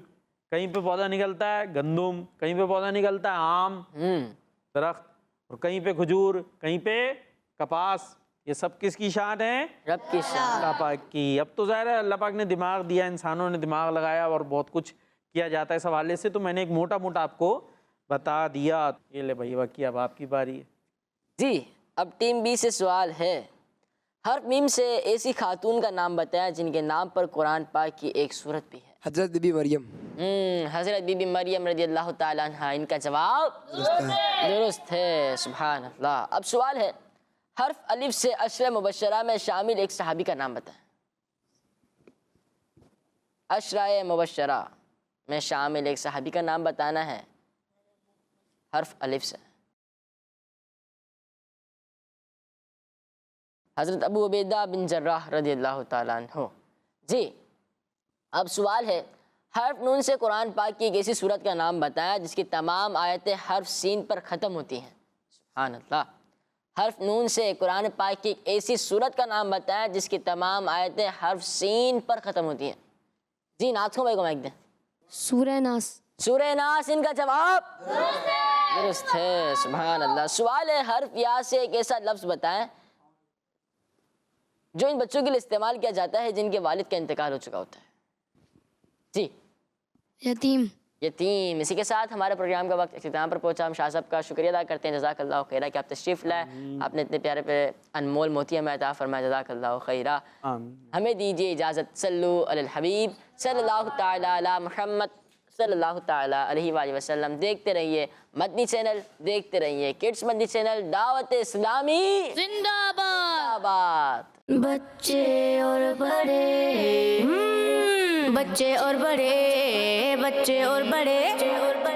کہیں پہ پودا نکلتا ہے گندم, کہیں پہ پودا نکلتا ہے آم درخت, اور کہیں پہ کھجور, کہیں پہ کپاس. یہ سب کس کی شان ہے؟ رب کی شان. اللہ پاک کی. اب تو ظاہر ہے اللہ پاک نے دماغ دیا، انسانوں نے دماغ لگایا اور بہت کچھ کیا جاتا ہے اس حوالے سے، تو میں نے ایک موٹا موٹا آپ کو بتا دیا. یہ لے بھائی واقعی اب آپ کی باری ہے. جی اب ٹیم بی سے سوال ہے، حرف میم سے ایسی خاتون کا نام بتایا جن کے نام پر قرآن پاک کی ایک سورت بھی ہے. حضرت بی بی مریم. حضرت بی بی مریم رضی اللہ تعالیٰ عنہ. ان کا جواب درست ہے. سبحان اللہ. اب سوال ہے، حرف الف سے عشرہ مبشرہ میں شامل ایک صحابی کا نام بتائیں. عشرہ مبشرہ میں شامل ایک صحابی کا نام بتانا ہے حرف الف سے. حضرت ابو عبیدہ بن جراح رضی اللہ تعالیٰ عنہ. جی اب سوال ہے، حرف نون سے قرآن پاک کی ایک ایسی سورت کا نام بتایا جس کی تمام آیتیں حرف سین پر ختم ہوتی ہیں. سبحان اللہ. حرف نون سے قرآن پاک کی ایک ایسی سورت کا نام بتایا جس کی تمام آیتیں حرف سین پر ختم ہوتی ہیں. جی ناطقوں بھائی کو مائک دیں. سورہ ناس. سورہ ناس. ان کا جواب درست ہے. سبحان اللہ. سوال ہے، حرف یا سے ایک ایسا لفظ بتائیں جو ان بچوں کے لیے استعمال کیا جاتا ہے جن کے والد کا انتقال ہو چکا ہوتا ہے. جی یتیم. یتیم. اسی کے ساتھ ہمارے پروگرام کا وقت اختتام پر پہنچا. ہم شاہ صاحب کا شکریہ ادا کرتے ہیں. جزاک اللہ خیرہ کہ آپ تشریف لائے، آپ نے اتنے پیارے پہ انمول موتی ہمیں عطا فرمایا. جزاک اللہ خیرہ. ہمیں دیجیے اجازت. صلو علی الحبیب صلی اللہ تعالیٰ علی محمد صلی اللہ تعالیٰ علیہ وآلہ وسلم. دیکھتے رہیے مدنی چینل، دیکھتے رہیے کڈس مدنی چینل. دعوت اسلامی زندہ باد. آباد. بچے اور بڑے، بچے اور بڑے، بچے اور بڑے،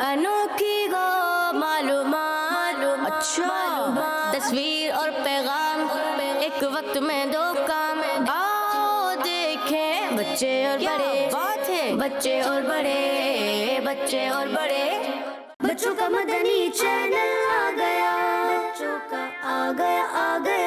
انوکھی گو معلومات. اچھا تصویر اور پیغام ایک وقت میں دو کام. آؤ دیکھیں بچے اور بڑے، بات ہے بچے اور بڑے، بچے اور بڑے. بچوں کا مدنی چینل آ گیا، بچوں کا آ گیا آ گیا.